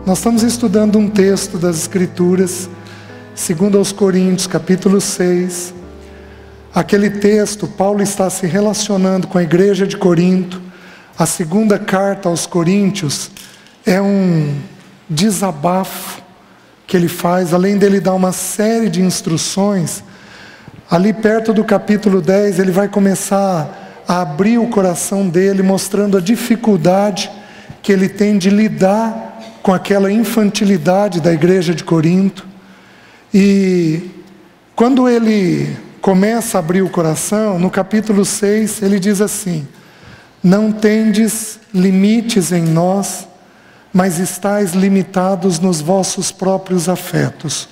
Nós estamos estudando um texto das Escrituras, 2 Coríntios, capítulo 6. Aquele texto, Paulo está se relacionando com a igreja de Corinto. A segunda carta aos Coríntios é um desabafo que ele faz, além dele dar uma série de instruções. Ali perto do capítulo 10, ele vai começar a abrir o coração dele, mostrando a dificuldade que ele tem de lidar com aquela infantilidade da igreja de Corinto. E quando ele começa a abrir o coração, no capítulo 6, ele diz assim: não tendes limites em nós, mas estáis limitados nos vossos próprios afetos.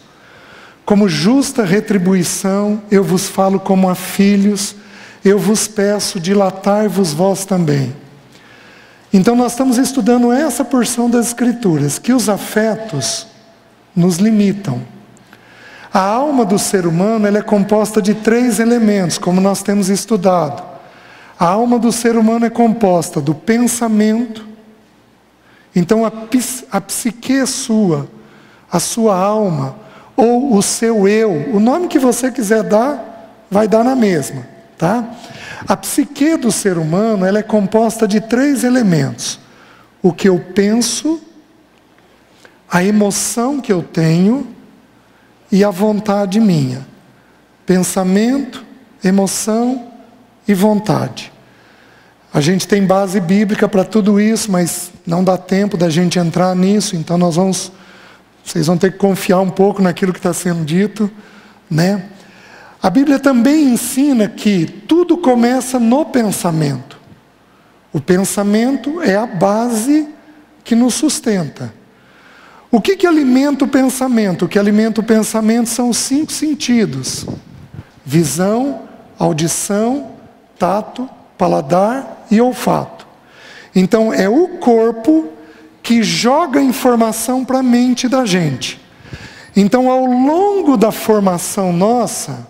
Como justa retribuição, eu vos falo como a filhos, eu vos peço, dilatai-vos vós também. Então nós estamos estudando essa porção das Escrituras, que os afetos nos limitam. A alma do ser humano, ela é composta de 3 elementos, como nós temos estudado. A alma do ser humano é composta do pensamento. Então a psique sua, a sua alma, ou o seu eu, o nome que você quiser dar, vai dar na mesma, tá? A psique do ser humano, ela é composta de 3 elementos: o que eu penso, a emoção que eu tenho e a vontade minha. Pensamento, emoção e vontade. A gente tem base bíblica para tudo isso, mas não dá tempo da gente entrar nisso, então vocês vão ter que confiar um pouco naquilo que está sendo dito, né? A Bíblia também ensina que tudo começa no pensamento. O pensamento é a base que nos sustenta. O que alimenta o pensamento? O que alimenta o pensamento são os 5 sentidos: visão, audição, tato, paladar e olfato. Então é o corpo que joga informação para a mente da gente. Então, ao longo da formação nossa,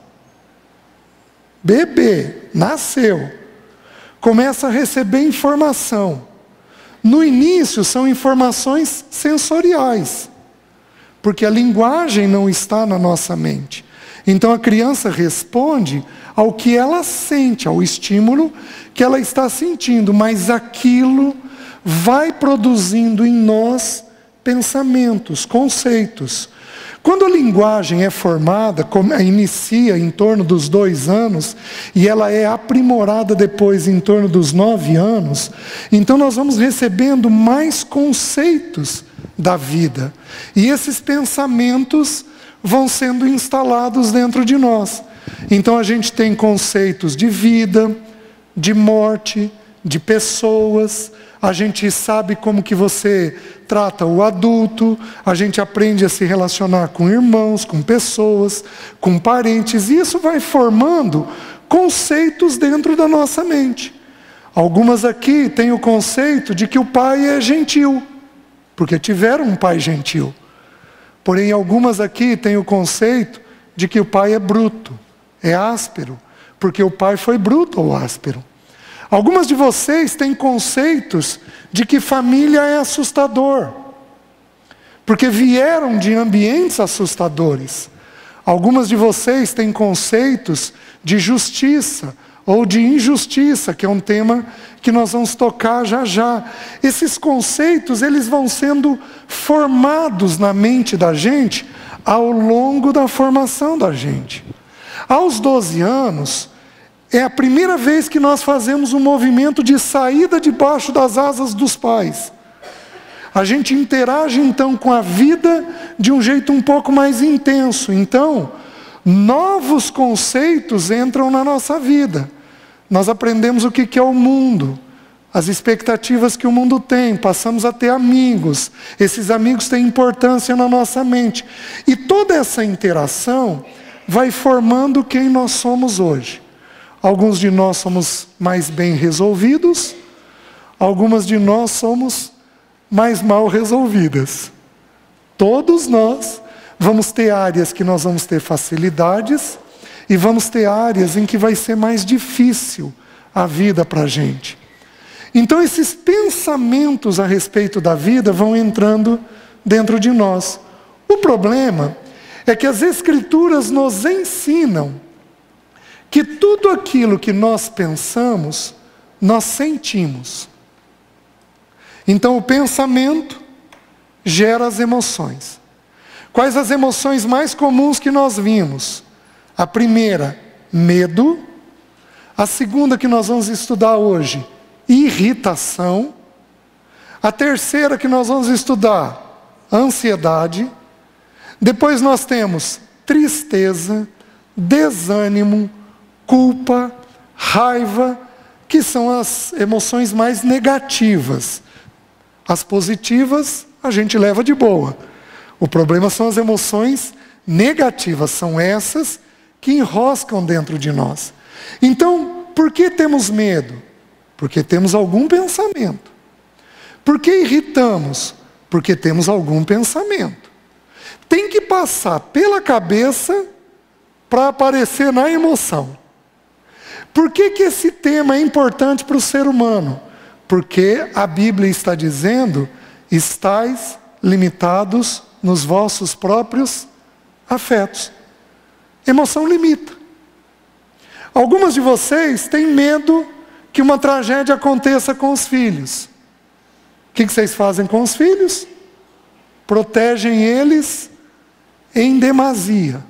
bebê, nasceu, começa a receber informação. No início são informações sensoriais, porque a linguagem não está na nossa mente. Então a criança responde ao que ela sente, ao estímulo que ela está sentindo, mas aquilo vai produzindo em nós pensamentos, conceitos. Quando a linguagem é formada, inicia em torno dos 2 anos, e ela é aprimorada depois em torno dos 9 anos, então nós vamos recebendo mais conceitos da vida. E esses pensamentos vão sendo instalados dentro de nós. Então a gente tem conceitos de vida, de morte, de pessoas. A gente sabe como que você trata o adulto, a gente aprende a se relacionar com irmãos, com pessoas, com parentes, e isso vai formando conceitos dentro da nossa mente. Algumas aqui têm o conceito de que o pai é gentil, porque tiveram um pai gentil. Porém, algumas aqui têm o conceito de que o pai é bruto, é áspero, porque o pai foi bruto ou áspero. Algumas de vocês têm conceitos de que família é assustador, porque vieram de ambientes assustadores. Algumas de vocês têm conceitos de justiça ou de injustiça, que é um tema que nós vamos tocar já já. Esses conceitos, eles vão sendo formados na mente da gente ao longo da formação da gente. Aos 12 anos, é a primeira vez que nós fazemos um movimento de saída debaixo das asas dos pais. A gente interage então com a vida de um jeito um pouco mais intenso. Então, novos conceitos entram na nossa vida. Nós aprendemos o que é o mundo, as expectativas que o mundo tem, passamos a ter amigos. Esses amigos têm importância na nossa mente. E toda essa interação vai formando quem nós somos hoje. Alguns de nós somos mais bem resolvidos, algumas de nós somos mais mal resolvidas. Todos nós vamos ter áreas que nós vamos ter facilidades e vamos ter áreas em que vai ser mais difícil a vida para a gente. Então esses pensamentos a respeito da vida vão entrando dentro de nós. O problema é que as Escrituras nos ensinam que tudo aquilo que nós pensamos, nós sentimos. Então o pensamento gera as emoções. Quais as emoções mais comuns que nós vimos? A primeira, medo. A segunda que nós vamos estudar hoje, irritação. A terceira que nós vamos estudar, ansiedade. Depois nós temos tristeza, desânimo, culpa, raiva, que são as emoções mais negativas. As positivas a gente leva de boa. O problema são as emoções negativas, são essas que enroscam dentro de nós. Então, por que temos medo? Porque temos algum pensamento. Por que irritamos? Porque temos algum pensamento. Tem que passar pela cabeça para aparecer na emoção. Por que esse tema é importante para o ser humano? Porque a Bíblia está dizendo, estais limitados nos vossos próprios afetos. Emoção limita. Algumas de vocês têm medo que uma tragédia aconteça com os filhos. O que vocês fazem com os filhos? Protegem eles em demasia.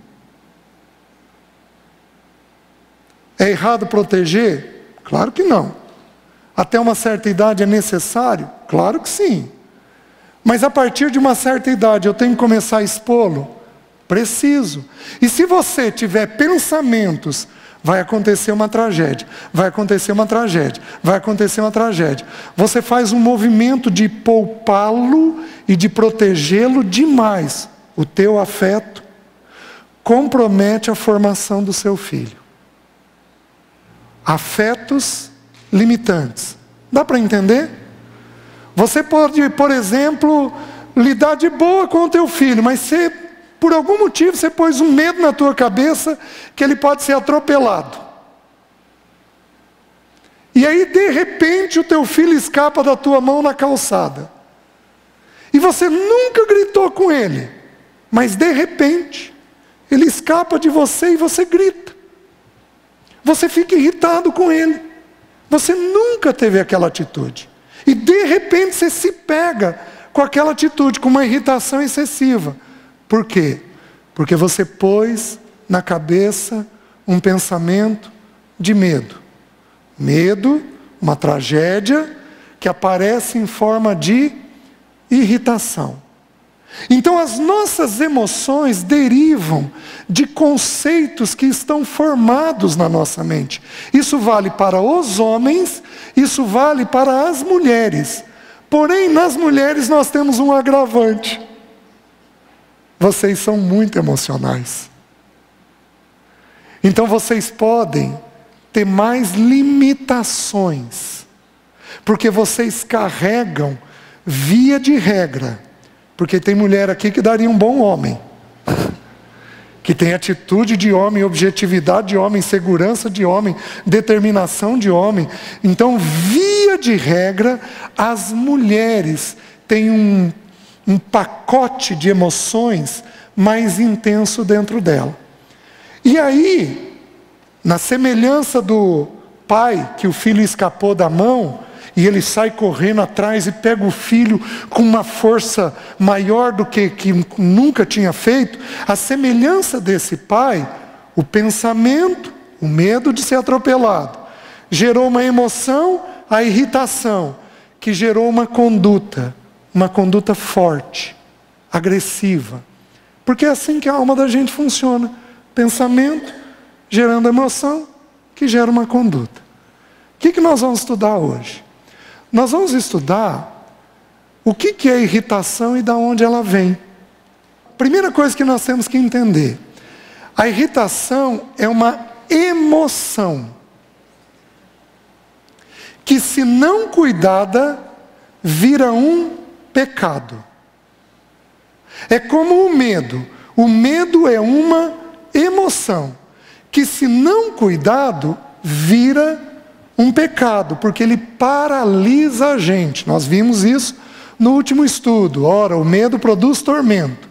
É errado proteger? Claro que não. Até uma certa idade é necessário? Claro que sim. Mas a partir de uma certa idade eu tenho que começar a expô-lo? Preciso. E se você tiver pensamentos, vai acontecer uma tragédia, vai acontecer uma tragédia, vai acontecer uma tragédia. Você faz um movimento de poupá-lo e de protegê-lo demais. O teu afeto compromete a formação do seu filho. Afetos limitantes. Dá para entender? Você pode, por exemplo, lidar de boa com o teu filho, mas você, por algum motivo, você pôs um medo na tua cabeça que ele pode ser atropelado. E aí, de repente, o teu filho escapa da tua mão na calçada. E você nunca gritou com ele, mas de repente, ele escapa de você e você grita. Você fica irritado com ele. Você nunca teve aquela atitude. E de repente você se pega com aquela atitude, com uma irritação excessiva. Por quê? Porque você pôs na cabeça um pensamento de medo. Medo, uma tragédia, que aparece em forma de irritação. Então as nossas emoções derivam de conceitos que estão formados na nossa mente. Isso vale para os homens, isso vale para as mulheres. Porém, nas mulheres nós temos um agravante. Vocês são muito emocionais. Então vocês podem ter mais limitações, porque vocês carregam, via de regra, porque tem mulher aqui que daria um bom homem, que tem atitude de homem, objetividade de homem, segurança de homem, determinação de homem. Então, via de regra, as mulheres têm um pacote de emoções mais intenso dentro dela. E aí, na semelhança do pai, que o filho escapou da mão, e ele sai correndo atrás e pega o filho com uma força maior do que nunca tinha feito. A semelhança desse pai, o pensamento, o medo de ser atropelado, gerou uma emoção, a irritação, que gerou uma conduta forte, agressiva. Porque é assim que a alma da gente funciona. Pensamento gerando emoção, que gera uma conduta. O que nós vamos estudar hoje? Nós vamos estudar o que é irritação e de onde ela vem. Primeira coisa que nós temos que entender: a irritação é uma emoção que, se não cuidada, vira um pecado. É como o medo. O medo é uma emoção que, se não cuidado, vira um pecado, porque ele paralisa a gente. Nós vimos isso no último estudo. Ora, o medo produz tormento.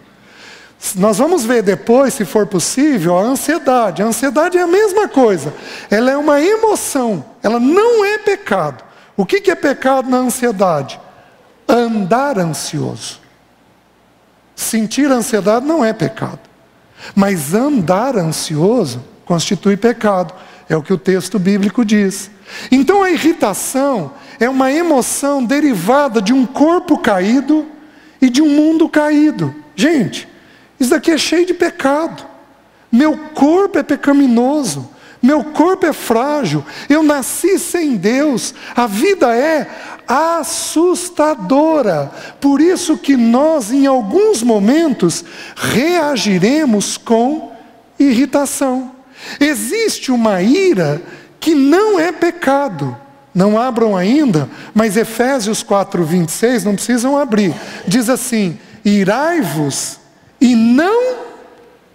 Nós vamos ver depois, se for possível, a ansiedade. A ansiedade é a mesma coisa. Ela é uma emoção. Ela não é pecado. O que é pecado na ansiedade? Andar ansioso. Sentir ansiedade não é pecado. Mas andar ansioso constitui pecado. É o que o texto bíblico diz. Então a irritação é uma emoção derivada de um corpo caído e de um mundo caído. Gente, isso daqui é cheio de pecado. Meu corpo é pecaminoso. Meu corpo é frágil. Eu nasci sem Deus. A vida é assustadora. Por isso que nós, em alguns momentos, reagiremos com irritação. Existe uma ira que não é pecado. Não abram ainda, mas Efésios 4:26, não precisam abrir. Diz assim: irai-vos e não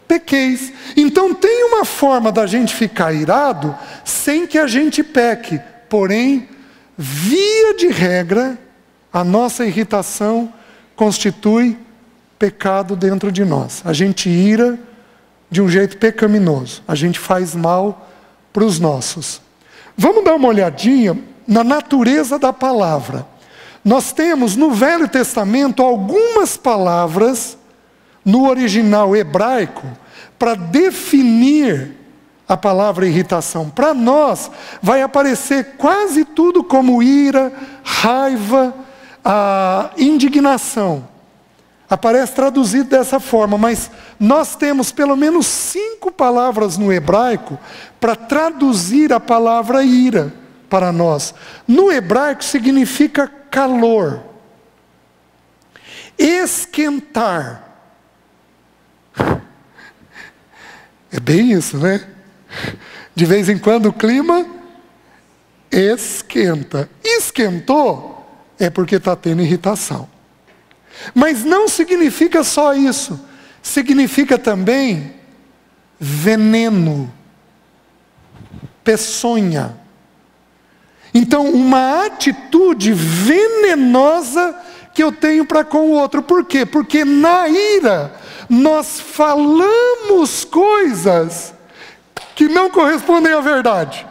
pequeis. Então tem uma forma da gente ficar irado sem que a gente peque. Porém, via de regra, a nossa irritação constitui pecado dentro de nós. A gente ira de um jeito pecaminoso. A gente faz mal para os nossos. Vamos dar uma olhadinha na natureza da palavra. Nós temos no Velho Testamento algumas palavras no original hebraico para definir a palavra irritação. Para nós vai aparecer quase tudo como ira, raiva, indignação. Aparece traduzido dessa forma, mas nós temos pelo menos 5 palavras no hebraico para traduzir a palavra ira para nós. No hebraico significa calor, esquentar. É bem isso, né? De vez em quando o clima esquenta. Esquentou é porque está tendo irritação. Mas não significa só isso. Significa também veneno, peçonha. Então, uma atitude venenosa que eu tenho para com o outro. Por quê? Porque na ira nós falamos coisas que não correspondem à verdade,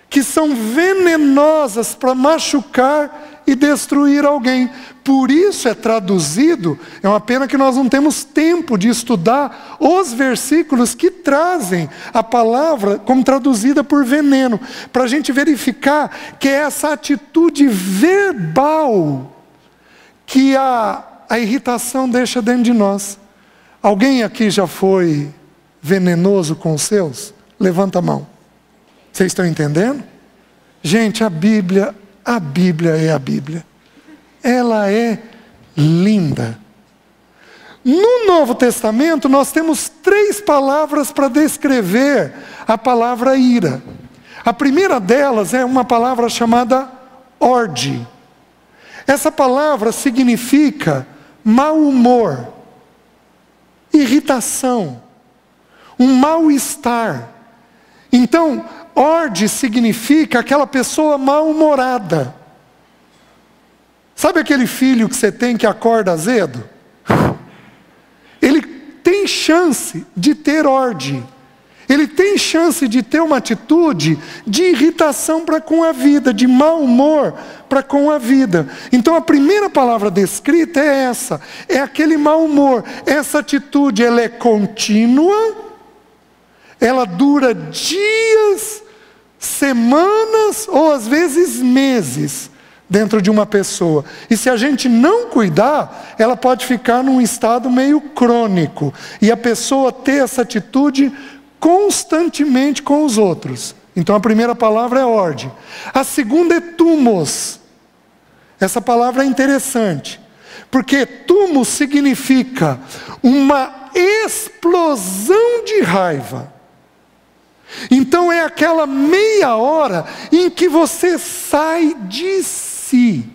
que são venenosas para machucar e destruir alguém. Por isso é traduzido, é uma pena que nós não temos tempo de estudar os versículos que trazem a palavra como traduzida por veneno, para a gente verificar que é essa atitude verbal que a irritação deixa dentro de nós. Alguém aqui já foi venenoso com os seus? Levanta a mão. Vocês estão entendendo? Gente, a Bíblia é a Bíblia. Ela é linda. No Novo Testamento nós temos 3 palavras para descrever a palavra ira. A primeira delas é uma palavra chamada orde. Essa palavra significa mau humor, irritação, um mal-estar. Então, orde significa aquela pessoa mal-humorada. Sabe aquele filho que você tem que acorda azedo? Ele tem chance de ter orde. Ele tem chance de ter uma atitude de irritação para com a vida, de mau humor para com a vida. Então a primeira palavra descrita é essa, é aquele mau humor. Essa atitude, ela é contínua, ela dura dias, semanas ou às vezes meses dentro de uma pessoa. E se a gente não cuidar, ela pode ficar num estado meio crônico. E a pessoa ter essa atitude constantemente com os outros. Então a primeira palavra é orde. A segunda é thumos. Essa palavra é interessante, porque thumos significa uma explosão de raiva. Então é aquela meia hora em que você sai de si.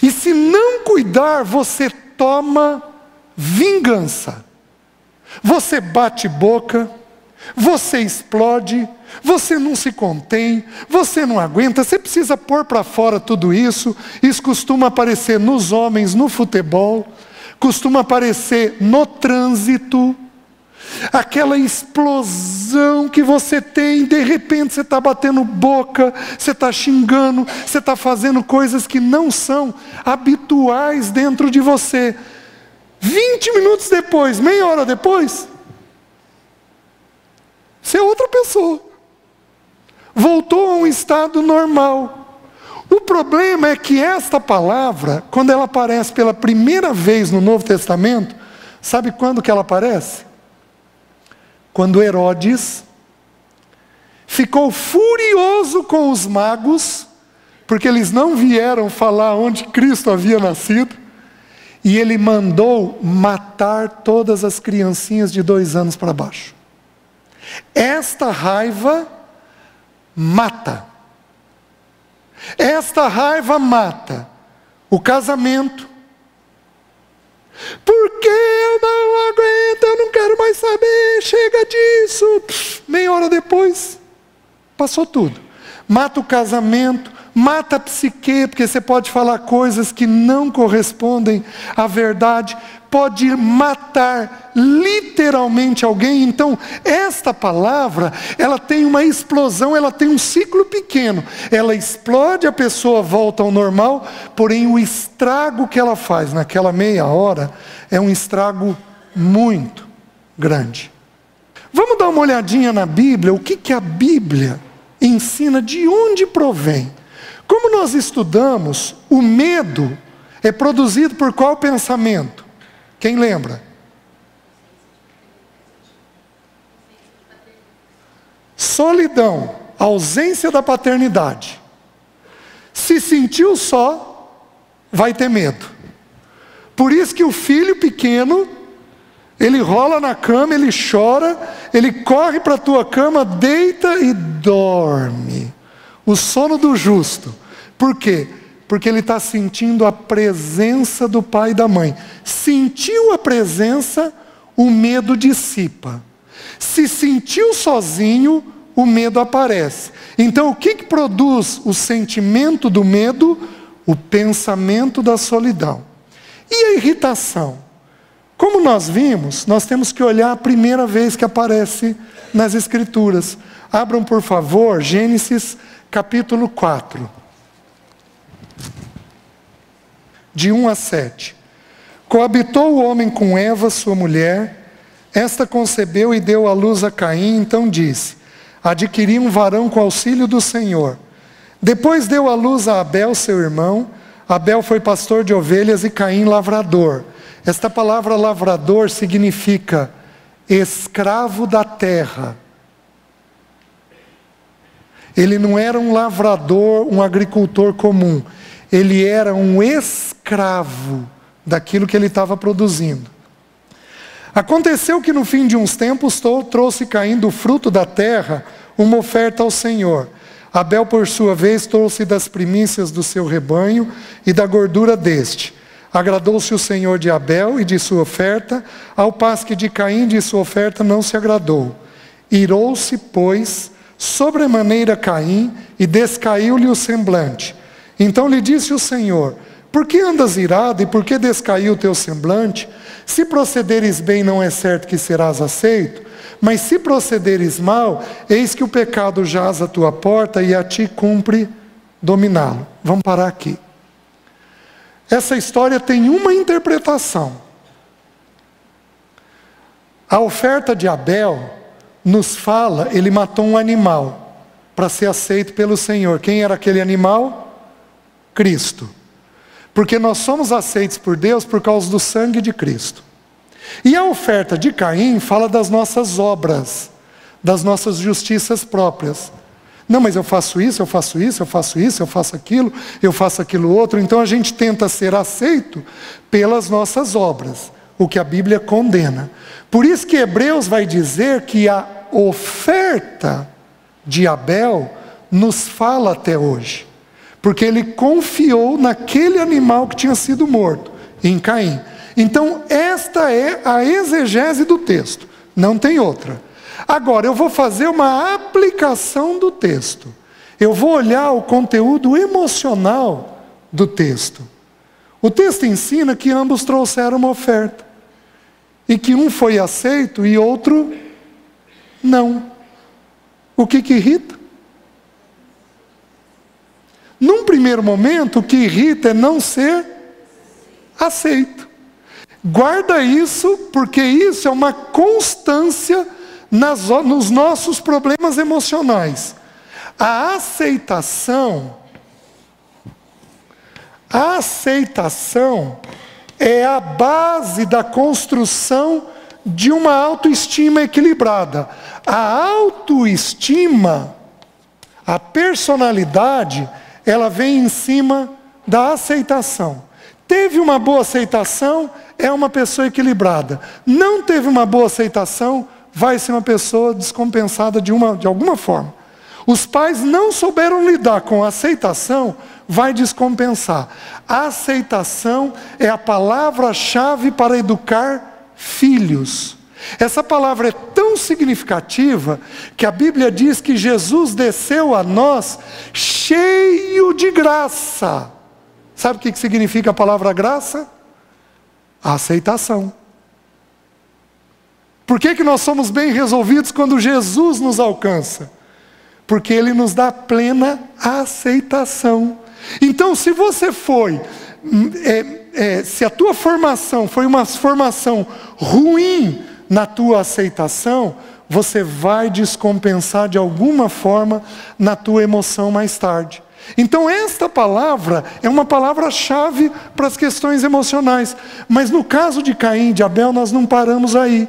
E se não cuidar, você toma vingança. Você bate boca, você explode, você não se contém, você não aguenta, você precisa pôr para fora tudo isso. Isso costuma aparecer nos homens, no futebol, costuma aparecer no trânsito. Aquela explosão que você tem, de repente você está batendo boca, você está xingando, você está fazendo coisas que não são habituais dentro de você. 20 minutos depois, meia hora depois, você é outra pessoa. Voltou a um estado normal. O problema é que esta palavra, quando ela aparece pela primeira vez no Novo Testamento, sabe quando que ela aparece? Quando Herodes ficou furioso com os magos, porque eles não vieram falar onde Cristo havia nascido, e ele mandou matar todas as criancinhas de 2 anos para baixo. Esta raiva mata. Esta raiva mata o casamento. Porque eu não aguento, eu não quero mais saber, chega disso. Meia hora depois, passou tudo. Mata o casamento, mata a psique, porque você pode falar coisas que não correspondem à verdade. Pode matar literalmente alguém. Então, esta palavra, ela tem uma explosão, ela tem um ciclo pequeno. Ela explode, a pessoa volta ao normal, porém o estrago que ela faz naquela meia hora é um estrago muito grande. Vamos dar uma olhadinha na Bíblia, o que a Bíblia ensina, de onde provém. Como nós estudamos, o medo é produzido por qual pensamento? Quem lembra? Solidão, ausência da paternidade. Se sentiu só, vai ter medo. Por isso que o filho pequeno, ele rola na cama, ele chora, ele corre para a tua cama, deita e dorme. O sono do justo. Por quê? Porque ele está sentindo a presença do pai e da mãe. Sentiu a presença, o medo dissipa. Se sentiu sozinho, o medo aparece. Então, o que produz o sentimento do medo? O pensamento da solidão. E a irritação? Como nós vimos, nós temos que olhar a primeira vez que aparece nas Escrituras. Abram, por favor, Gênesis capítulo 4. De 1 a 7. Coabitou o homem com Eva, sua mulher. Esta concebeu e deu à luz a Caim, então disse: adquiri um varão com auxílio do Senhor. Depois deu à luz a Abel, seu irmão. Abel foi pastor de ovelhas e Caim lavrador. Esta palavra lavrador significa escravo da terra. Ele não era um lavrador, um agricultor comum. Ele era um escravo daquilo que ele estava produzindo. Aconteceu que no fim de uns tempos trouxe Caim do fruto da terra uma oferta ao Senhor. Abel, por sua vez, trouxe das primícias do seu rebanho e da gordura deste. Agradou-se o Senhor de Abel e de sua oferta, ao passo que de Caim de sua oferta não se agradou. Irou-se, pois, sobremaneira Caim, e descaiu-lhe o semblante. Então lhe disse o Senhor: por que andas irado e por que descaiu o teu semblante? Se procederes bem, não é certo que serás aceito, mas se procederes mal, eis que o pecado jaz à tua porta e a ti cumpre dominá-lo. Vamos parar aqui. Essa história tem uma interpretação. A oferta de Abel nos fala, ele matou um animal para ser aceito pelo Senhor. Quem era aquele animal? Cristo. Porque nós somos aceitos por Deus por causa do sangue de Cristo. E a oferta de Caim fala das nossas obras, das nossas justiças próprias. Não, mas eu faço isso, eu faço isso, eu faço isso, eu faço aquilo outro. Então a gente tenta ser aceito pelas nossas obras, o que a Bíblia condena. Por isso que Hebreus vai dizer que a oferta de Abel nos fala até hoje. Porque ele confiou naquele animal que tinha sido morto, em Caim. Então esta é a exegese do texto, não tem outra. Agora, eu vou fazer uma aplicação do texto. Eu vou olhar o conteúdo emocional do texto. O texto ensina que ambos trouxeram uma oferta. E que um foi aceito e outro não. O que irrita? Num primeiro momento, o que irrita é não ser aceito. Guarda isso, porque isso é uma constância nos nossos problemas emocionais. A aceitação é a base da construção de uma autoestima equilibrada. A autoestima, a personalidade, ela vem em cima da aceitação. Teve uma boa aceitação, é uma pessoa equilibrada. Não teve uma boa aceitação, vai ser uma pessoa descompensada de alguma forma. Os pais não souberam lidar com a aceitação, vai descompensar. A aceitação é a palavra-chave para educar filhos. Essa palavra é tão significativa que a Bíblia diz que Jesus desceu a nós cheio de graça. Sabe o que significa a palavra graça? A aceitação. Por que nós somos bem resolvidos quando Jesus nos alcança? Porque Ele nos dá plena aceitação. Então, se você se a tua formação foi uma formação ruim na tua aceitação, você vai descompensar de alguma forma na tua emoção mais tarde. Então esta palavra é uma palavra-chave para as questões emocionais. Mas no caso de Caim e de Abel, nós não paramos aí.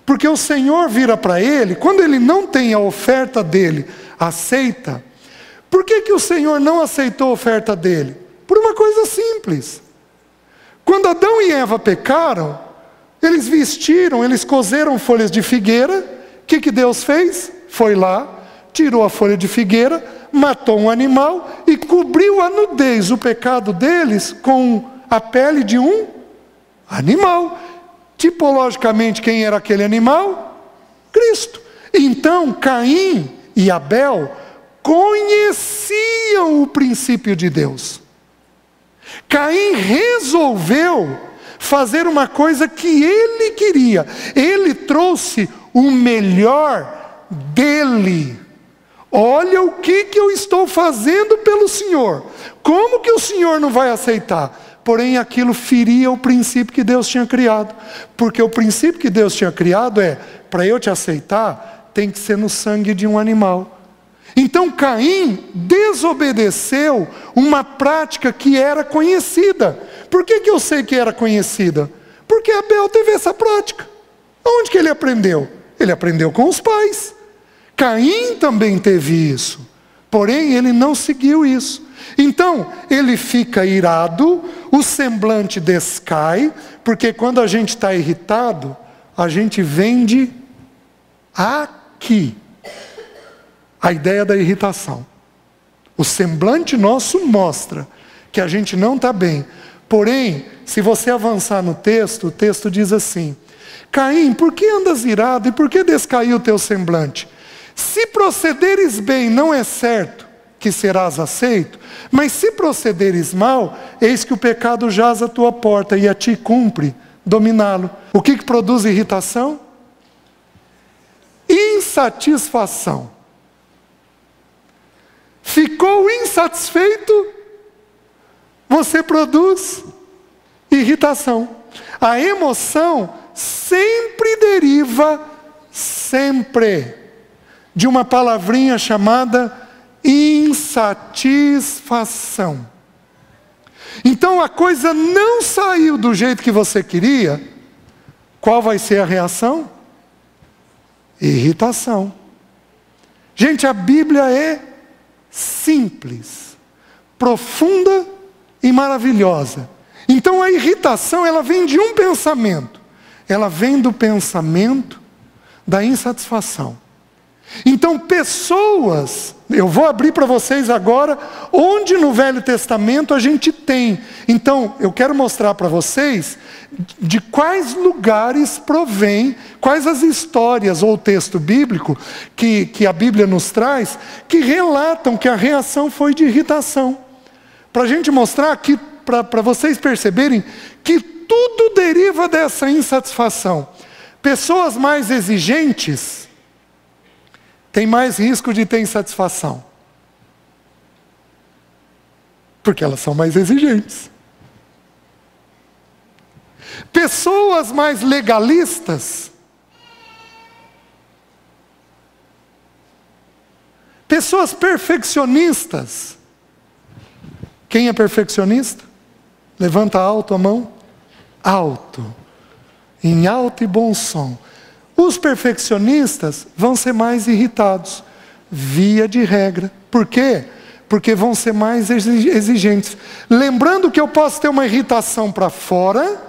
Porque o Senhor vira para ele, quando ele não tem a oferta dele aceita. Por que o Senhor não aceitou a oferta dele? Por uma coisa simples. Quando Adão e Eva pecaram, eles vestiram, eles cozeram folhas de figueira. O que Deus fez? Foi lá, tirou a folha de figueira, matou um animal e cobriu a nudez, o pecado deles, com a pele de um animal. Tipologicamente, quem era aquele animal? Cristo. Então, Caim e Abel conheciam o princípio de Deus. Caim resolveu fazer uma coisa que ele queria. Ele trouxe o melhor dele. Olha o que eu estou fazendo pelo Senhor. Como que o Senhor não vai aceitar? Porém, aquilo feria o princípio que Deus tinha criado. Porque o princípio que Deus tinha criado é, para eu te aceitar, tem que ser no sangue de um animal. Então Caim desobedeceu uma prática que era conhecida. Por que eu sei que era conhecida? Porque Abel teve essa prática. Onde que ele aprendeu? Ele aprendeu com os pais. Caim também teve isso. Porém, ele não seguiu isso. Então, ele fica irado, o semblante descai, porque quando a gente está irritado, a gente vende aqui a ideia da irritação. O semblante nosso mostra que a gente não está bem. Porém, se você avançar no texto, o texto diz assim: Caim, por que andas irado e por que descaiu o teu semblante? Se procederes bem, não é certo que serás aceito, mas se procederes mal, eis que o pecado jaz à tua porta e a ti cumpre dominá-lo. O que produz irritação? Insatisfação. Ficou insatisfeito, você produz irritação. A emoção sempre deriva, de uma palavrinha chamada insatisfação. Então a coisa não saiu do jeito que você queria, qual vai ser a reação? Irritação. Gente, a Bíblia é simples, profunda e maravilhosa. Então a irritação, ela vem de um pensamento. Ela vem do pensamento da insatisfação. Então pessoas, eu vou abrir para vocês agora, onde no Velho Testamento a gente tem. Então eu quero mostrar para vocês de quais lugares provém, quais as histórias ou o texto bíblico que a Bíblia nos traz, que relatam que a reação foi de irritação. Para a gente mostrar que, para vocês perceberem que tudo deriva dessa insatisfação. Pessoas mais exigentes têm mais risco de ter insatisfação. Porque elas são mais exigentes. Pessoas mais legalistas, pessoas perfeccionistas. Quem é perfeccionista? Levanta alto a mão. Alto. Em alto e bom som. Os perfeccionistas vão ser mais irritados, via de regra. Por quê? Porque vão ser mais exigentes. Lembrando que eu posso ter uma irritação para fora,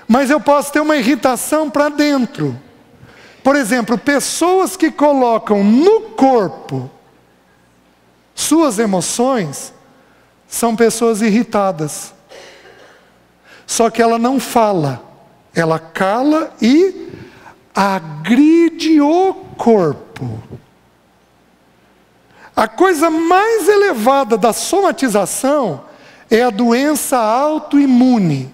mas eu posso ter uma irritação para dentro. Por exemplo, pessoas que colocam no corpo suas emoções, são pessoas irritadas. Só que ela não fala, ela cala e agride o corpo. A coisa mais elevada da somatização é a doença autoimune.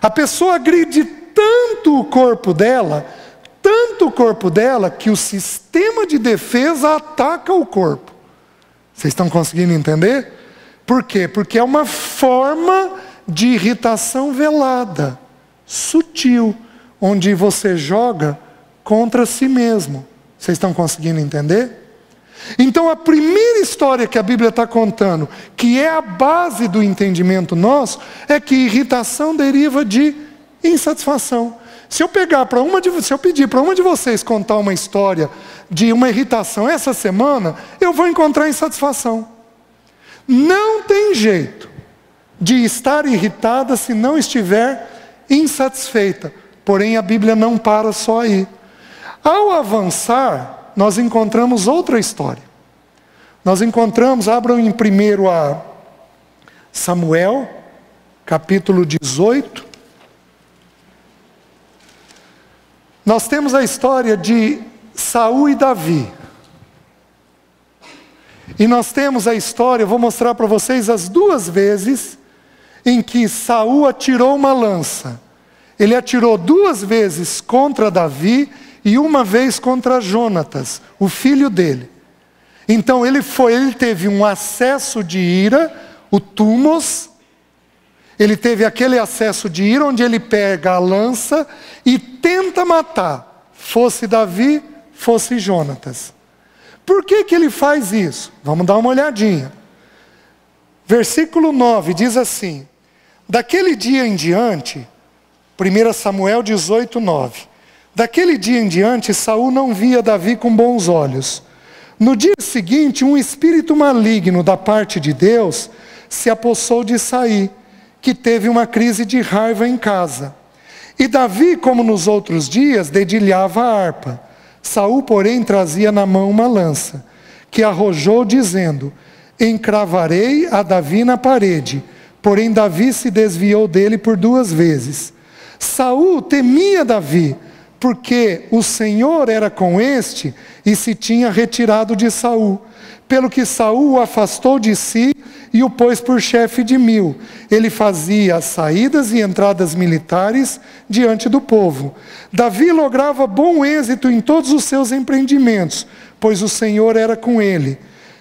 A pessoa agride tanto o corpo dela, que o sistema de defesa ataca o corpo. Vocês estão conseguindo entender? Por quê? Porque é uma forma de irritação velada, sutil, onde você joga contra si mesmo. Vocês estão conseguindo entender? Então a primeira história que a Bíblia está contando, que é a base do entendimento nosso, é que irritação deriva de insatisfação. Se eu pedir para uma de vocês contar uma história de uma irritação essa semana, eu vou encontrar insatisfação. Não tem jeito de estar irritada se não estiver insatisfeita. Porém, a Bíblia não para só aí. Ao avançar, nós encontramos outra história. Nós encontramos, abram em 1 Samuel, capítulo 18. Nós temos a história de Saul e Davi. E nós temos a história, eu vou mostrar para vocês as duas vezes em que Saul atirou uma lança. Ele atirou 2 vezes contra Davi e 1 vez contra Jonatas, o filho dele. Então ele teve um acesso de ira, o túmos. Ele teve aquele acesso de ira onde ele pega a lança e tenta matar, fosse Davi, fosse Jonatas. Por que ele faz isso? Vamos dar uma olhadinha. Versículo 9 diz assim: daquele dia em diante, 1 Samuel 18, 9. Daquele dia em diante, Saul não via Davi com bons olhos. No dia seguinte, um espírito maligno da parte de Deus se apossou de Saí, que teve uma crise de raiva em casa. E Davi, como nos outros dias, dedilhava a harpa. Saul, porém, trazia na mão uma lança, que arrojou, dizendo: encravarei a Davi na parede. Porém, Davi se desviou dele por 2 vezes. Saul temia Davi, porque o Senhor era com este e se tinha retirado de Saul. Pelo que Saul o afastou de si e o pôs por chefe de 1000. Ele fazia as saídas e entradas militares diante do povo. Davi lograva bom êxito em todos os seus empreendimentos, pois o Senhor era com ele.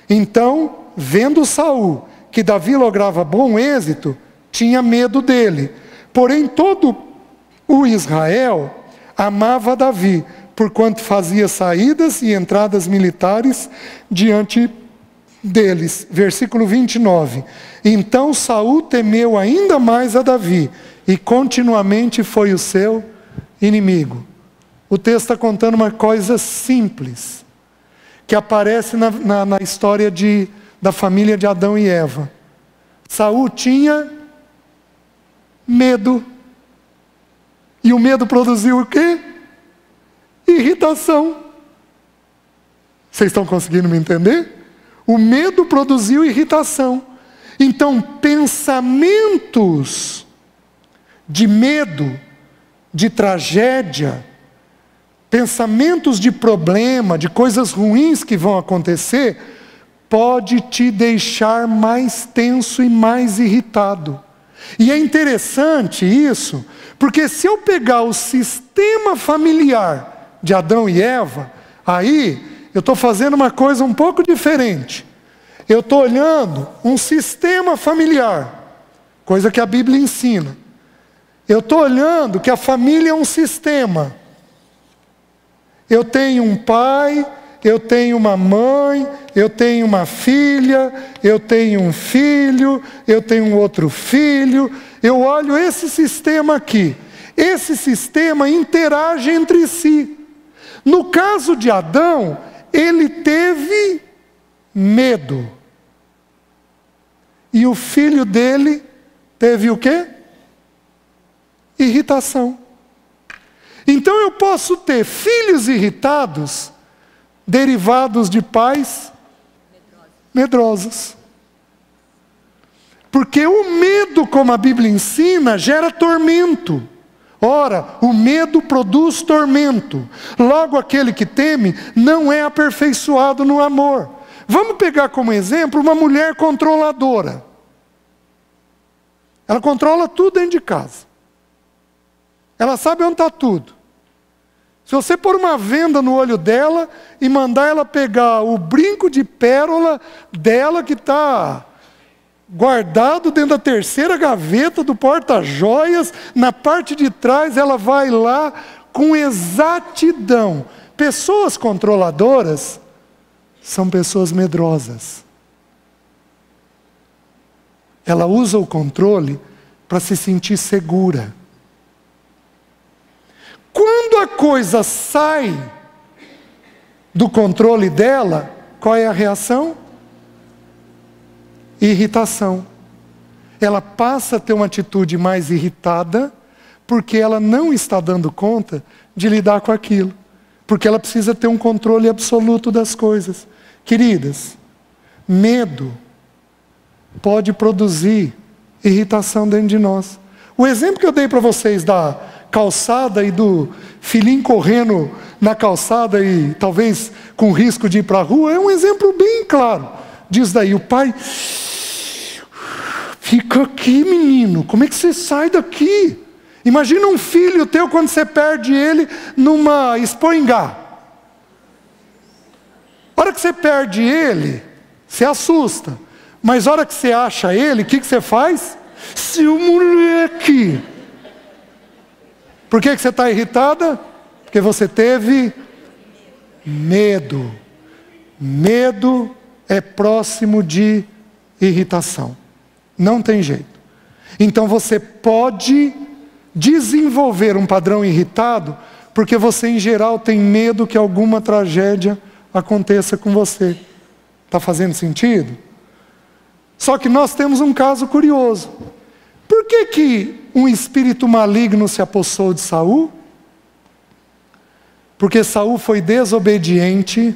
Então, vendo Saul que Davi lograva bom êxito, tinha medo dele. Porém, todo o Israel amava Davi, porquanto fazia saídas e entradas militares diante deles. Versículo 29. Então Saul temeu ainda mais a Davi, e continuamente foi o seu inimigo. O texto está contando uma coisa simples, que aparece na história da família de Adão e Eva. Saul tinha medo. E o medo produziu o quê? irritação. Vocês estão conseguindo me entender? O medo produziu irritação. Então, pensamentos de medo, de tragédia, pensamentos de problema, de coisas ruins que vão acontecer, pode te deixar mais tenso e mais irritado. E é interessante isso, porque se eu pegar o sistema familiar de Adão e Eva, aí eu estou fazendo uma coisa um pouco diferente. Eu estou olhando um sistema familiar, coisa que a Bíblia ensina. Eu estou olhando que a família é um sistema. Eu tenho um pai, eu tenho uma mãe, eu tenho uma filha, eu tenho um filho, eu tenho um outro filho. Eu olho esse sistema aqui. Esse sistema interage entre si. No caso de Adão, ele teve medo. E o filho dele teve o quê? Irritação. Então eu posso ter filhos irritados derivados de pais medrosos. Porque o medo, como a Bíblia ensina, gera tormento. Ora, o medo produz tormento. Logo, aquele que teme não é aperfeiçoado no amor. Vamos pegar como exemplo uma mulher controladora. Ela controla tudo dentro de casa. Ela sabe onde está tudo. Se você pôr uma venda no olho dela e mandar ela pegar o brinco de pérola dela que está guardado dentro da terceira gaveta do porta-joias, na parte de trás ela vai lá com exatidão. Pessoas controladoras são pessoas medrosas. Ela usa o controle para se sentir segura. Quando a coisa sai do controle dela, qual é a reação? Irritação. Ela passa a ter uma atitude mais irritada, porque ela não está dando conta de lidar com aquilo. Porque ela precisa ter um controle absoluto das coisas. Queridas, medo pode produzir irritação dentro de nós. O exemplo que eu dei para vocês da calçada e do filhinho correndo na calçada e talvez com risco de ir para a rua, é um exemplo bem claro. Diz daí, o pai, fica aqui menino, como é que você sai daqui? Imagina um filho teu quando você perde ele numa espoingá. A hora que você perde ele, você assusta. Mas a hora que você acha ele, o que você faz? Seu moleque! Por que você está irritada? Porque você teve medo. Medo é próximo de irritação. Não tem jeito. Então você pode desenvolver um padrão irritado, porque você em geral tem medo que alguma tragédia aconteça com você. Está fazendo sentido? Só que nós temos um caso curioso. Por que um espírito maligno se apossou de Saul? Porque Saul foi desobediente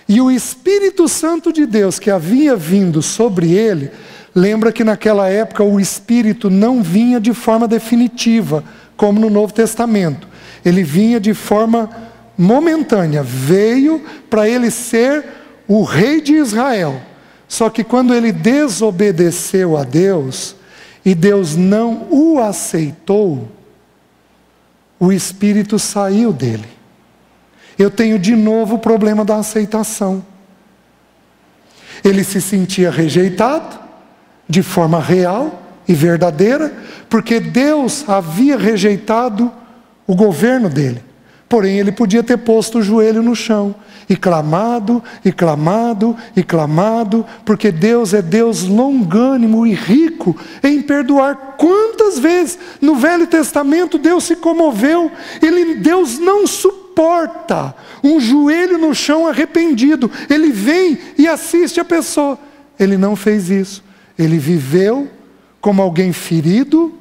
e o Espírito Santo de Deus que havia vindo sobre ele, lembra que naquela época o Espírito não vinha de forma definitiva, como no Novo Testamento. Ele vinha de forma momentânea, veio para ele ser o rei de Israel. Só que quando ele desobedeceu a Deus, e Deus não o aceitou, o Espírito saiu dele. Eu tenho de novo o problema da aceitação. Ele se sentia rejeitado, de forma real e verdadeira, porque Deus havia rejeitado o governo dele. Porém, ele podia ter posto o joelho no chão, e clamado, e clamado, e clamado, porque Deus é Deus longânimo e rico em perdoar. Quantas vezes no Velho Testamento Deus se comoveu? Deus não suporta um joelho no chão arrependido. Ele vem e assiste a pessoa. Ele não fez isso. Ele viveu como alguém ferido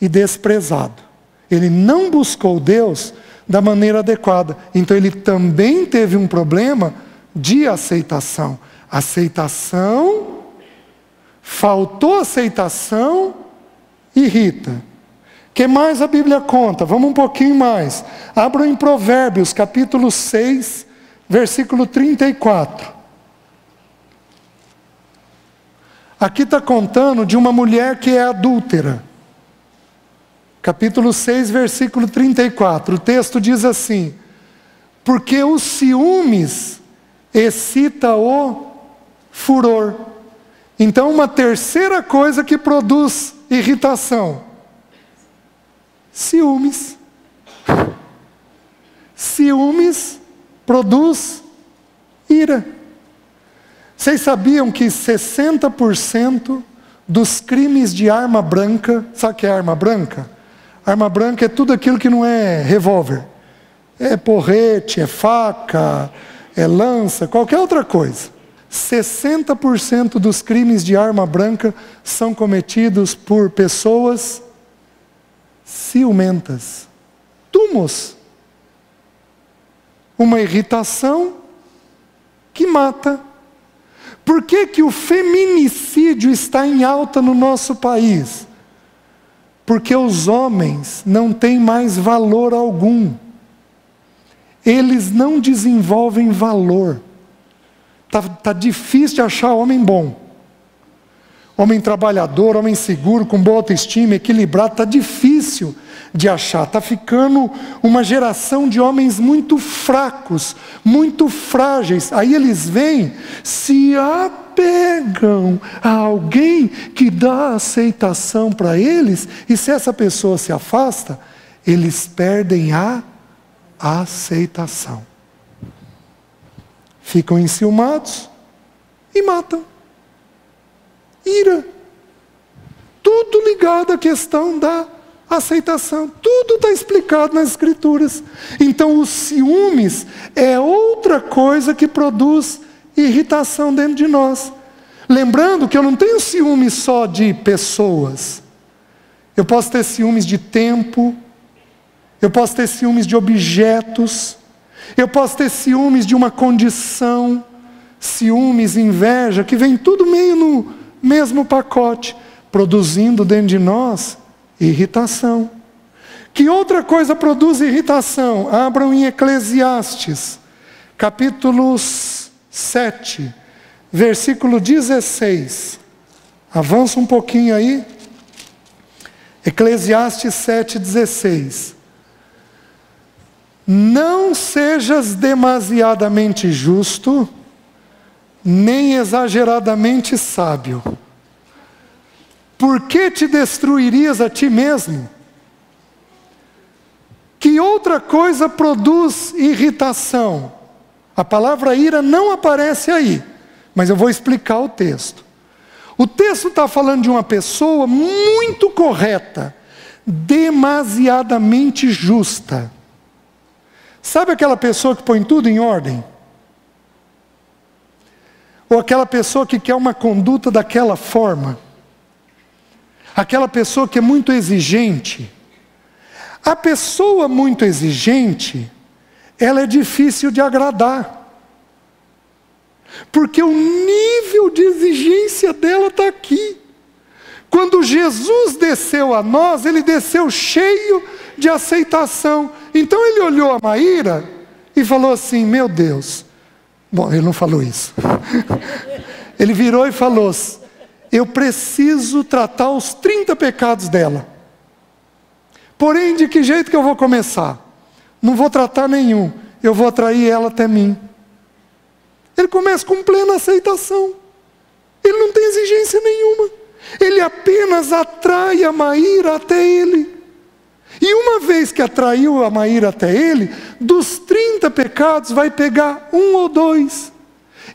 e desprezado. Ele não buscou Deus da maneira adequada. Então ele também teve um problema de aceitação. Aceitação, faltou aceitação, irrita. O que mais a Bíblia conta? Vamos um pouquinho mais. Abram em Provérbios, capítulo 6, versículo 34. Aqui está contando de uma mulher que é adúltera. Capítulo 6, versículo 34. O texto diz assim: porque os ciúmes excita o furor. Então, uma terceira coisa que produz irritação: ciúmes. Ciúmes produz ira. Vocês sabiam que 60% dos crimes de arma branca, sabe o que é arma branca? Arma branca é tudo aquilo que não é revólver. É porrete, é faca, é lança, qualquer outra coisa. 60% dos crimes de arma branca são cometidos por pessoas ciumentas. Tumos. Uma irritação que mata. Por que que o feminicídio está em alta no nosso país? Porque os homens não têm mais valor algum. Eles não desenvolvem valor. Tá difícil de achar homem bom. Homem trabalhador, homem seguro, com boa autoestima, equilibrado, está difícil de achar. Está ficando uma geração de homens muito fracos, muito frágeis. Aí eles vêm, se apegam a alguém que dá aceitação para eles, e se essa pessoa se afasta, eles perdem a aceitação. Ficam enciumados e matam. Ira. Tudo ligado à questão da aceitação. Tudo está explicado nas Escrituras. Então, os ciúmes é outra coisa que produz irritação dentro de nós. Lembrando que eu não tenho ciúmes só de pessoas. Eu posso ter ciúmes de tempo. Eu posso ter ciúmes de objetos. Eu posso ter ciúmes de uma condição. Ciúmes, inveja, que vem tudo meio no mesmo pacote, produzindo dentro de nós irritação. Que outra coisa produz irritação? Abram em Eclesiastes, capítulo 7, versículo 16. Avança um pouquinho aí. Eclesiastes 7,16. Não sejas demasiadamente justo, nem exageradamente sábio. Por que te destruirias a ti mesmo? Que outra coisa produz irritação? A palavra ira não aparece aí, mas eu vou explicar o texto. O texto está falando de uma pessoa muito correta, demasiadamente justa. Sabe aquela pessoa que põe tudo em ordem? Ou aquela pessoa que quer uma conduta daquela forma? Aquela pessoa que é muito exigente? A pessoa muito exigente, ela é difícil de agradar. Porque o nível de exigência dela está aqui. Quando Jesus desceu a nós, ele desceu cheio de aceitação. Então ele olhou a Maíra e falou assim: meu Deus. Bom, ele não falou isso. Ele virou e falou: eu preciso tratar os 30 pecados dela. Porém, de que jeito que eu vou começar? Não vou tratar nenhum. Eu vou atrair ela até mim. Ele começa com plena aceitação. Ele não tem exigência nenhuma. Ele apenas atrai a Maíra até ele. E uma vez que atraiu a Maíra até ele, dos 30 pecados vai pegar 1 ou 2.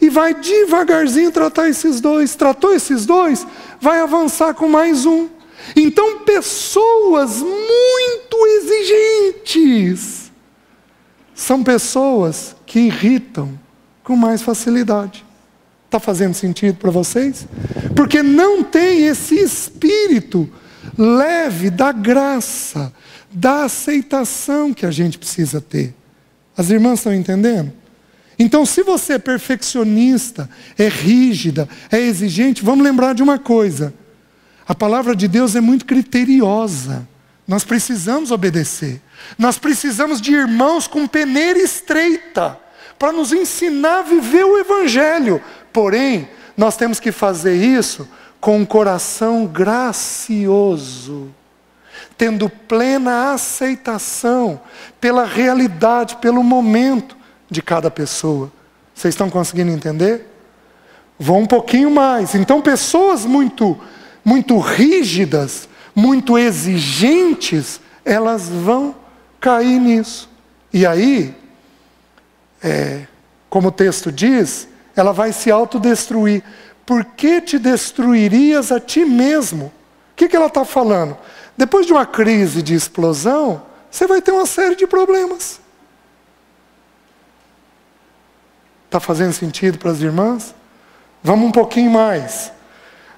E vai devagarzinho tratar esses 2. Tratou esses 2, vai avançar com mais 1. Então pessoas muito exigentes são pessoas que irritam com mais facilidade. Está fazendo sentido para vocês? Porque não tem esse espírito leve da graça, da aceitação que a gente precisa ter. As irmãs estão entendendo? Então, se você é perfeccionista, é rígida, é exigente, vamos lembrar de uma coisa. A palavra de Deus é muito criteriosa. Nós precisamos obedecer. Nós precisamos de irmãos com peneira estreita para nos ensinar a viver o Evangelho. Porém, nós temos que fazer isso com um coração gracioso, tendo plena aceitação pela realidade, pelo momento de cada pessoa. Vocês estão conseguindo entender? Vou um pouquinho mais. Então, pessoas muito rígidas, muito exigentes, elas vão cair nisso. E aí, como o texto diz, ela vai se autodestruir. Por que te destruirias a ti mesmo? O que ela está falando? Depois de uma crise de explosão, você vai ter uma série de problemas. Está fazendo sentido para as irmãs? Vamos um pouquinho mais.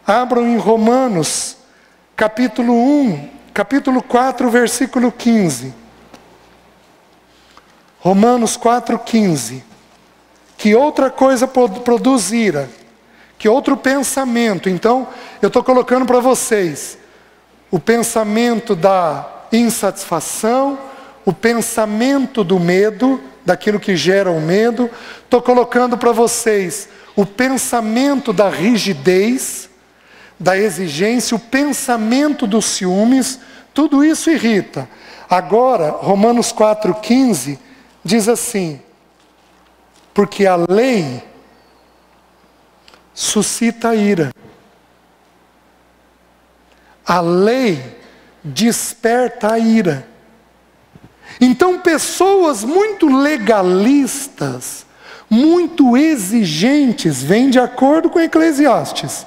Abram em Romanos, capítulo 1, capítulo 4, versículo 15. Romanos 4,15. Que outra coisa produz ira? Que outro pensamento? Então, eu estou colocando para vocês o pensamento da insatisfação, o pensamento do medo, daquilo que gera o medo. Estou colocando para vocês o pensamento da rigidez, da exigência, o pensamento dos ciúmes. Tudo isso irrita. Agora, Romanos 4,15 diz assim: porque a lei suscita ira. A lei desperta a ira. Então, pessoas muito legalistas, muito exigentes, vêm de acordo com Eclesiastes.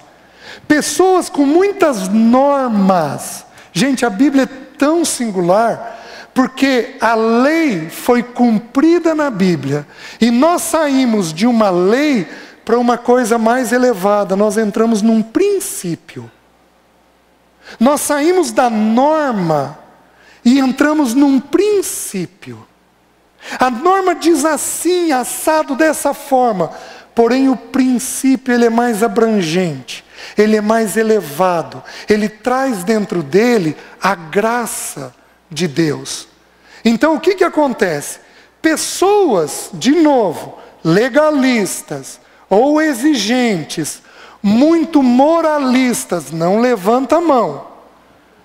Pessoas com muitas normas. Gente, a Bíblia é tão singular, porque a lei foi cumprida na Bíblia. E nós saímos de uma lei para uma coisa mais elevada. Nós entramos num princípio. Nós saímos da norma e entramos num princípio. A norma diz assim, assado dessa forma. Porém, o princípio ele é mais abrangente. Ele é mais elevado. Ele traz dentro dele a graça de Deus. Então, o que acontece? Pessoas, de novo, legalistas ou exigentes, muito moralistas, não levanta a mão.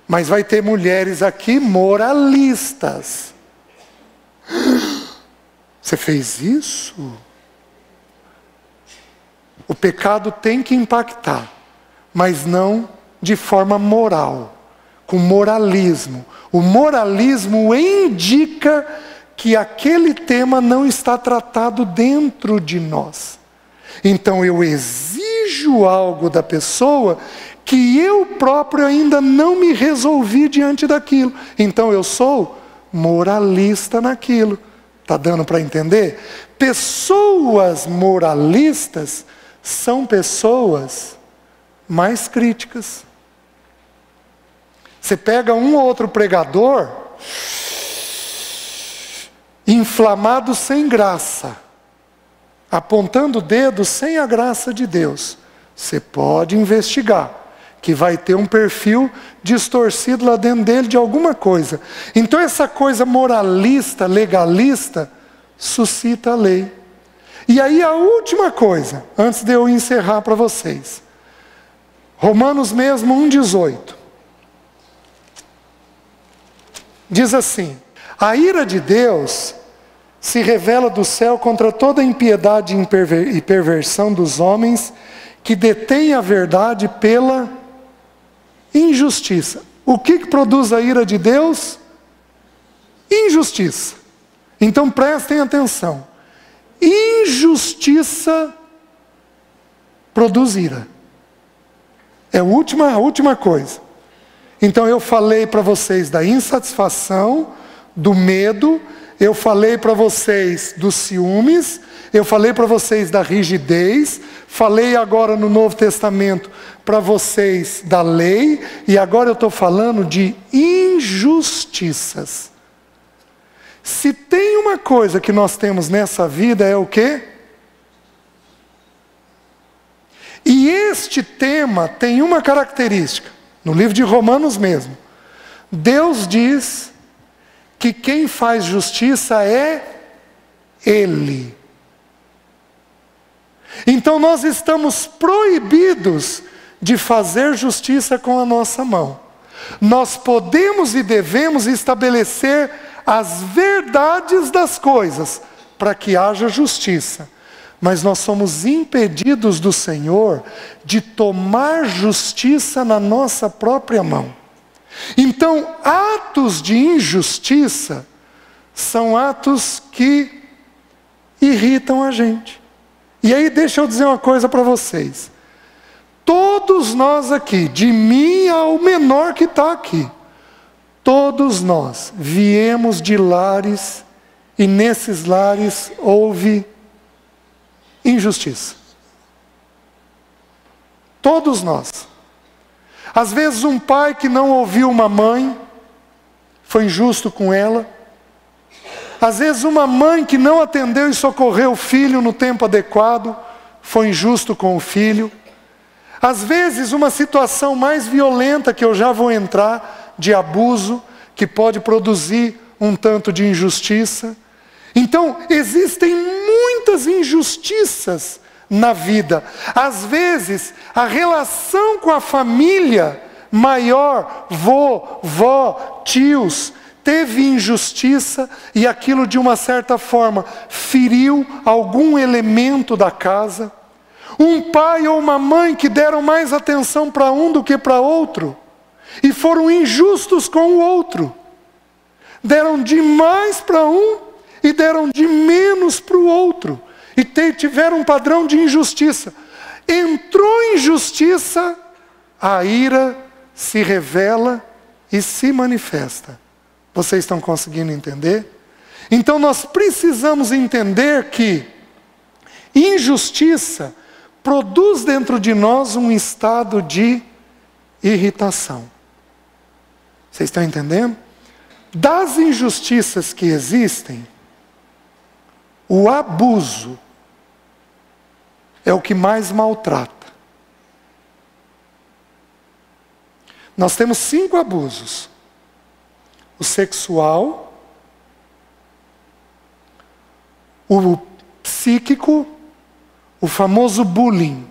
Mas vai ter mulheres aqui moralistas. Você fez isso? O pecado tem que impactar, mas não de forma moral, com moralismo. O moralismo indica que aquele tema não está tratado dentro de nós. Então eu exijo algo da pessoa que eu próprio ainda não me resolvi diante daquilo. Então eu sou moralista naquilo. Está dando para entender? Pessoas moralistas são pessoas mais críticas. Você pega um ou outro pregador inflamado sem graça, apontando o dedo sem a graça de Deus. Você pode investigar, que vai ter um perfil distorcido lá dentro dele de alguma coisa. Então essa coisa moralista, legalista, suscita a lei. E aí a última coisa, antes de eu encerrar para vocês. Romanos mesmo 1,18. Diz assim: a ira de Deus se revela do céu contra toda impiedade e perversão dos homens que detêm a verdade pela injustiça. O que produz a ira de Deus? Injustiça. Então prestem atenção. Injustiça produz ira. É a última coisa. Então eu falei para vocês da insatisfação, do medo eu falei para vocês dos ciúmes, eu falei para vocês da rigidez, falei agora no Novo Testamento para vocês da lei, e agora eu estou falando de injustiças. Se tem uma coisa que nós temos nessa vida é o quê? E este tema tem uma característica, no livro de Romanos mesmo. Deus diz que quem faz justiça é Ele. Então nós estamos proibidos de fazer justiça com a nossa mão. Nós podemos e devemos estabelecer as verdades das coisas para que haja justiça. Mas nós somos impedidos do Senhor de tomar justiça na nossa própria mão. Então, atos de injustiça são atos que irritam a gente. E aí deixa eu dizer uma coisa para vocês. Todos nós aqui, de mim ao menor que está aqui, todos nós viemos de lares, e nesses lares houve injustiça. Todos nós. Às vezes um pai que não ouviu uma mãe, foi injusto com ela. Às vezes uma mãe que não atendeu e socorreu o filho no tempo adequado, foi injusto com o filho. Às vezes uma situação mais violenta, que eu já vou entrar, de abuso, que pode produzir um tanto de injustiça. Então, existem muitas injustiças na vida. Às vezes, a relação com a família maior, vô, vó, tios, teve injustiça e aquilo de uma certa forma feriu algum elemento da casa. Um pai ou uma mãe que deram mais atenção para um do que para outro e foram injustos com o outro. Deram demais para um e deram de menos para o outro. E tiveram um padrão de injustiça. Entrou injustiça, a ira se revela e se manifesta. Vocês estão conseguindo entender? Então nós precisamos entender que injustiça produz dentro de nós um estado de irritação. Vocês estão entendendo? Das injustiças que existem, o abuso é o que mais maltrata. Nós temos 5 abusos: o sexual, o psíquico, o famoso bullying.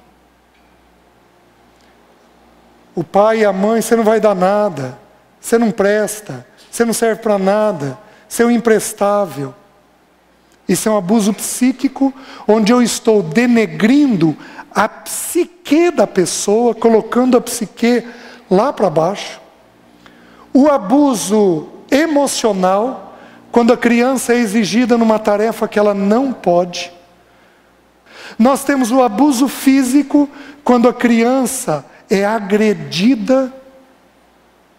O pai e a mãe: você não vai dar nada, você não presta, você não serve para nada, você é um imprestável. Isso é um abuso psíquico, onde eu estou denegrindo a psique da pessoa, colocando a psique lá para baixo. O abuso emocional, quando a criança é exigida numa tarefa que ela não pode. Nós temos o abuso físico, quando a criança é agredida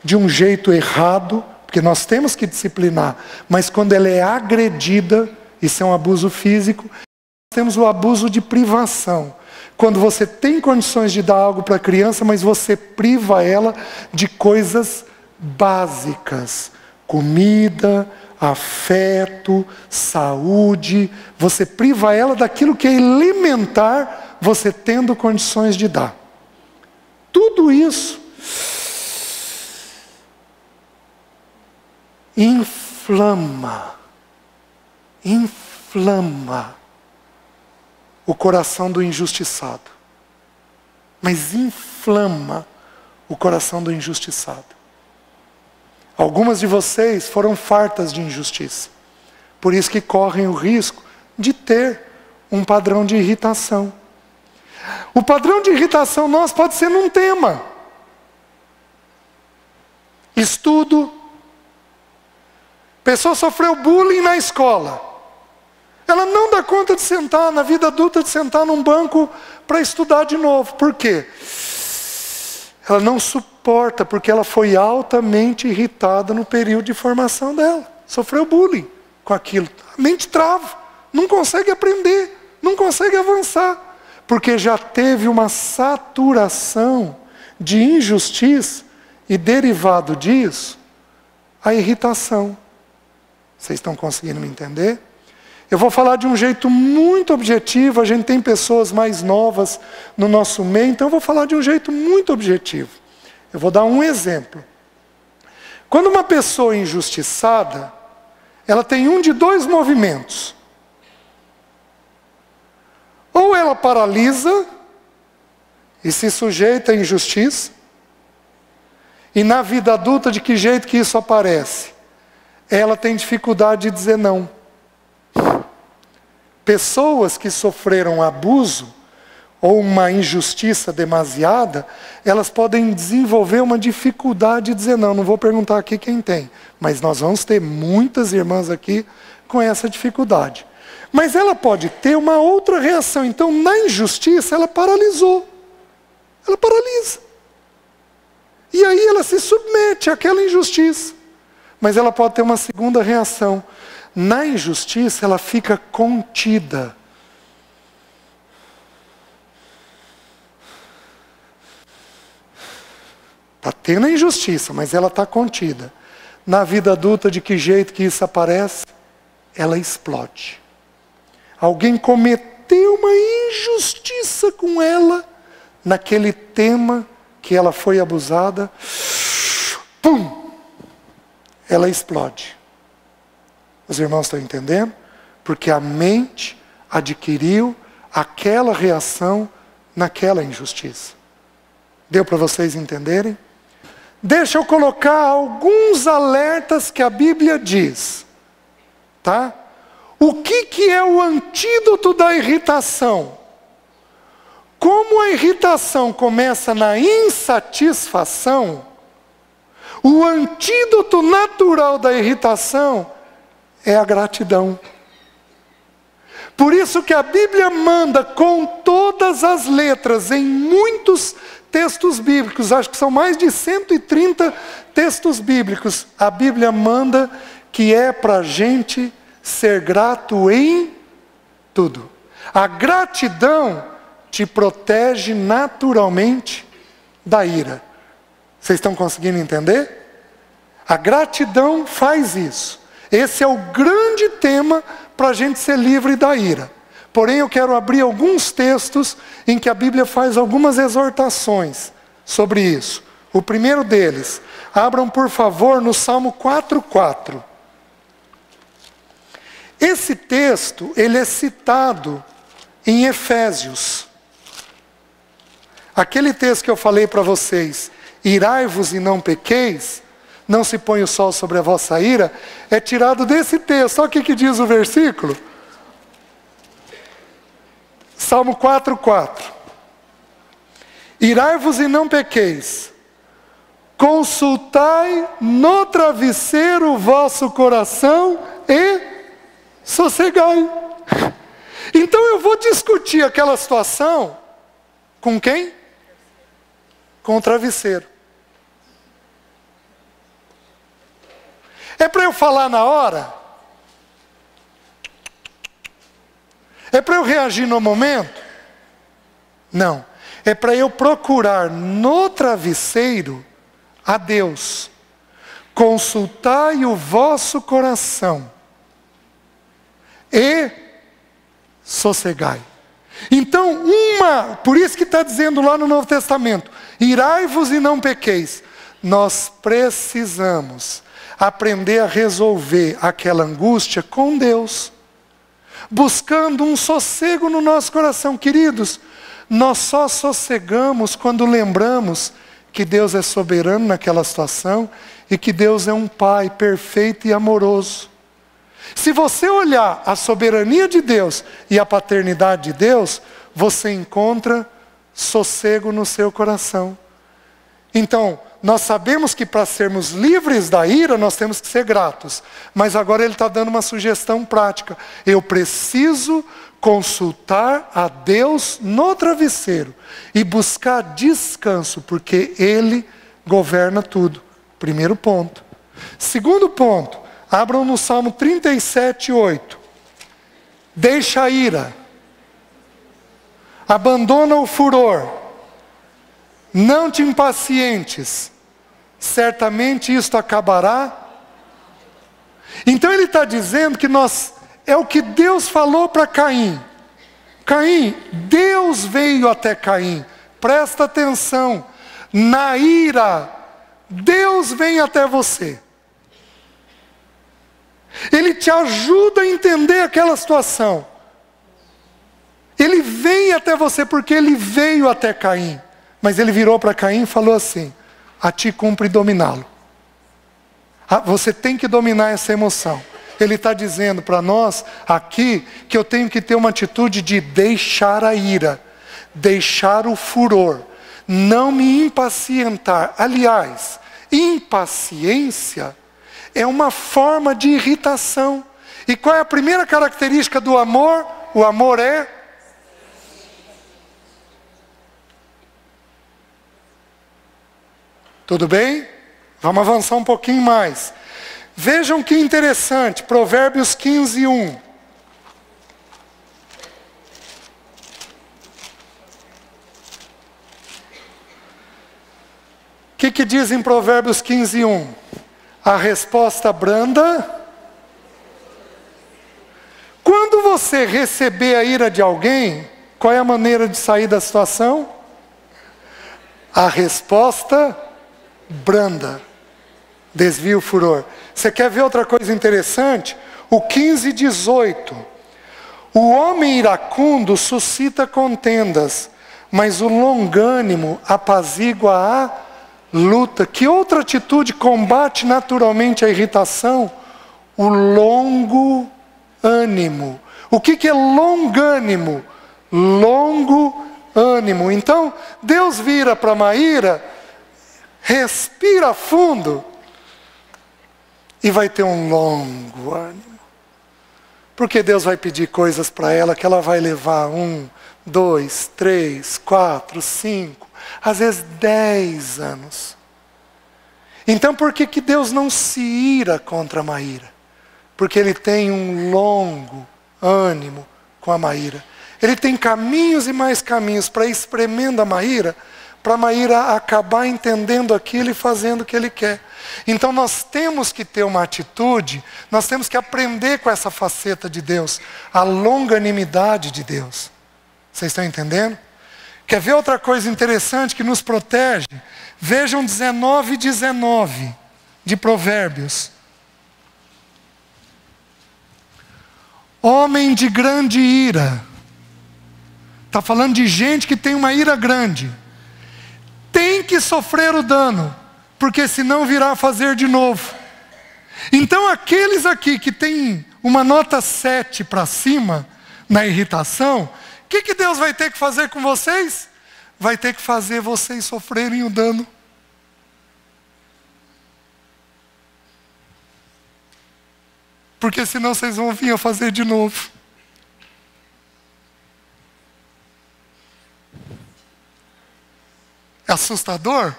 de um jeito errado, porque nós temos que disciplinar, mas quando ela é agredida, isso é um abuso físico. Nós temos o abuso de privação, quando você tem condições de dar algo para a criança, mas você priva ela de coisas básicas: comida, afeto, saúde. Você priva ela daquilo que é elementar, você tendo condições de dar. Tudo isso inflama o coração do injustiçado. Mas inflama o coração do injustiçado. Algumas de vocês foram fartas de injustiça. Por isso que correm o risco de ter um padrão de irritação. O padrão de irritação nosso pode ser num tema. Estudo. Pessoa sofreu bullying na escola. Ela não dá conta de sentar, na vida adulta, de sentar num banco para estudar de novo. Por quê? Ela não suporta, porque ela foi altamente irritada no período de formação dela. Sofreu bullying. com aquilo. A mente trava, não consegue aprender, não consegue avançar, porque já teve uma saturação de injustiça e derivado disso, a irritação. Vocês estão conseguindo me entender? Eu vou falar de um jeito muito objetivo, a gente tem pessoas mais novas no nosso meio, então eu vou falar de um jeito muito objetivo. Eu vou dar um exemplo. Quando uma pessoa é injustiçada, ela tem um de dois movimentos. Ou ela paralisa e se sujeita à injustiça, e na vida adulta, de que jeito que isso aparece? Ela tem dificuldade de dizer não. Pessoas que sofreram abuso ou uma injustiça demasiada, elas podem desenvolver uma dificuldade de dizer não. Não vou perguntar aqui quem tem, mas nós vamos ter muitas irmãs aqui com essa dificuldade. Mas ela pode ter uma outra reação. Então, na injustiça, ela paralisou. Ela paralisa. E aí ela se submete àquela injustiça. Mas ela pode ter uma segunda reação. Na injustiça, ela fica contida. Está tendo a injustiça, mas ela está contida. Na vida adulta, de que jeito que isso aparece? Ela explode. Alguém cometeu uma injustiça com ela, naquele tema que ela foi abusada. Pum! Ela explode. Os irmãos estão entendendo? Porque a mente adquiriu aquela reação naquela injustiça. Deu para vocês entenderem? Deixa eu colocar alguns alertas que a Bíblia diz. Tá? O que é o antídoto da irritação? Como a irritação começa na insatisfação, o antídoto natural da irritação é a gratidão. Por isso que a Bíblia manda com todas as letras, em muitos textos bíblicos, acho que são mais de 130 textos bíblicos, a Bíblia manda que é para a gente ser grato em tudo. A gratidão te protege naturalmente da ira. Vocês estão conseguindo entender? A gratidão faz isso. Esse é o grande tema para a gente ser livre da ira. Porém, eu quero abrir alguns textos em que a Bíblia faz algumas exortações sobre isso. O primeiro deles, abram por favor no Salmo 4:4. Esse texto, ele é citado em Efésios. Aquele texto que eu falei para vocês, irai-vos e não pequeis, não se põe o sol sobre a vossa ira, é tirado desse texto. Olha o que diz o versículo. Salmo 4:4. Irai-vos e não pequeis, consultai no travesseiro o vosso coração e sossegai. Então eu vou discutir aquela situação com quem? Com o travesseiro. É para eu falar na hora? É para eu reagir no momento? Não. É para eu procurar no travesseiro a Deus. Consultai o vosso coração e sossegai. Então, por isso que está dizendo lá no Novo Testamento, irai-vos e não pequeis. Nós precisamos aprender a resolver aquela angústia com Deus, buscando um sossego no nosso coração. Queridos, nós só sossegamos quando lembramos que Deus é soberano naquela situação e que Deus é um Pai perfeito e amoroso. Se você olhar a soberania de Deus e a paternidade de Deus, você encontra sossego no seu coração. Então, nós sabemos que para sermos livres da ira, nós temos que ser gratos. Mas agora ele está dando uma sugestão prática. Eu preciso consultar a Deus no travesseiro e buscar descanso, porque Ele governa tudo. Primeiro ponto. Segundo ponto, Abram no Salmo 37, 8. Deixa a ira. Abandona o furor. Não te impacientes. Certamente isto acabará. Então ele está dizendo que é o que Deus falou para Caim. Caim, Deus veio até Caim. Presta atenção. Na ira, Deus vem até você. Ele te ajuda a entender aquela situação. Ele vem até você porque ele veio até Caim. Mas ele virou para Caim e falou assim: a ti cumpre dominá-lo. Você tem que dominar essa emoção. Ele está dizendo para nós aqui que eu tenho que ter uma atitude de deixar a ira, deixar o furor, não me impacientar. Aliás, impaciência é uma forma de irritação. E qual é a primeira característica do amor? O amor é... Tudo bem? Vamos avançar um pouquinho mais. Vejam que interessante, Provérbios 15, 1. O que diz em Provérbios 15, 1? A resposta branda. Quando você receber a ira de alguém, qual é a maneira de sair da situação? A resposta branda. Desvia o furor. Você quer ver outra coisa interessante? O 15, 18. O homem iracundo suscita contendas, mas o longânimo apazigua a luta. Que outra atitude combate naturalmente a irritação? O longo ânimo. O que é longânimo? Longo ânimo. Então, Deus vira para Maíra, respira fundo e vai ter um longo ânimo. Porque Deus vai pedir coisas para ela que ela vai levar 1, 2, 3, 4, 5, às vezes 10 anos. Então por que Deus não se ira contra a Maíra? Porque Ele tem um longo ânimo com a Maíra. Ele tem caminhos e mais caminhos para ir espremendo a Maíra, para a Maíra acabar entendendo aquilo e fazendo o que Ele quer. Então nós temos que ter uma atitude, nós temos que aprender com essa faceta de Deus, a longanimidade de Deus. Vocês estão entendendo? Quer ver outra coisa interessante que nos protege? Vejam 19:19 de Provérbios. Homem de grande ira. Está falando de gente que tem uma ira grande. Tem que sofrer o dano, porque senão virá fazer de novo. Então aqueles aqui que têm uma nota 7 para cima na irritação, o que Deus vai ter que fazer com vocês? Vai ter que fazer vocês sofrerem o dano. Porque senão vocês vão vir a fazer de novo. É assustador?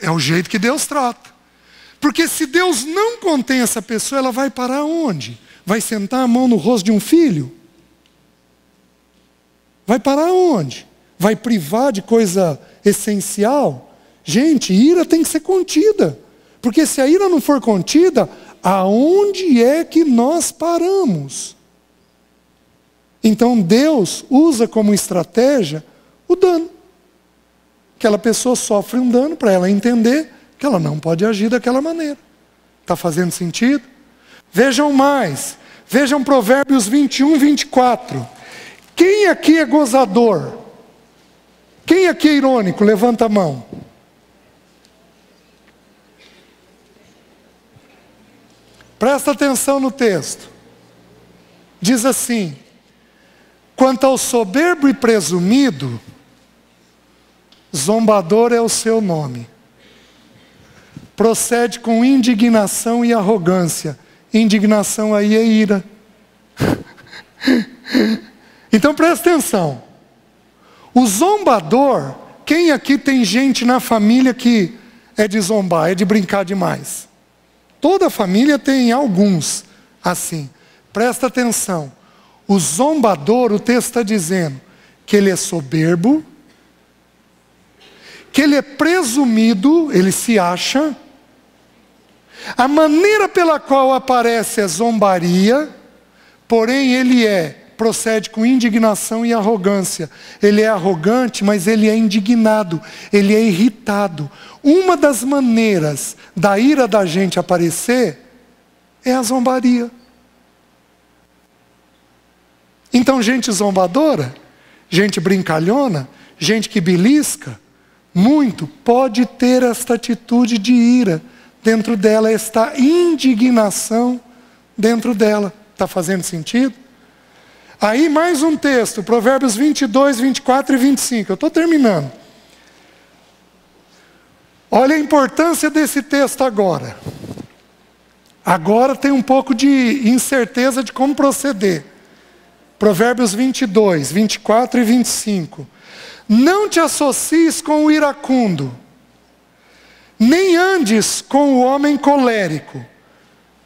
É o jeito que Deus trata. Porque se Deus não contém essa pessoa, ela vai parar onde? Vai sentar a mão no rosto de um filho? Vai parar onde? Vai privar de coisa essencial? Gente, ira tem que ser contida. Porque se a ira não for contida, aonde é que nós paramos? Então Deus usa como estratégia o dano. Aquela pessoa sofre um dano para ela entender que ela não pode agir daquela maneira. Está fazendo sentido? Vejam mais. Vejam Provérbios 21, 24. Quem aqui é gozador? Quem aqui é irônico? Levanta a mão. Presta atenção no texto. Diz assim: quanto ao soberbo e presumido, zombador é o seu nome. Procede com indignação e arrogância. Indignação aí é ira. Então presta atenção. O zombador, quem aqui tem gente na família que é de zombar, é de brincar demais? Toda família tem alguns assim. Presta atenção. O zombador, o texto está dizendo que ele é soberbo, que ele é presumido, ele se acha. A maneira pela qual aparece é zombaria, porém ele procede com indignação e arrogância. Ele é arrogante, mas ele é indignado, ele é irritado. Uma das maneiras da ira da gente aparecer é a zombaria. Então, gente zombadora, gente brincalhona, gente que belisca, muito pode ter esta atitude de ira dentro dela, esta indignação dentro dela. Está fazendo sentido? Aí mais um texto, Provérbios 22, 24 e 25. Eu estou terminando. Olha a importância desse texto agora. Agora tem um pouco de incerteza de como proceder. Provérbios 22, 24 e 25. Não te associes com o iracundo, nem andes com o homem colérico,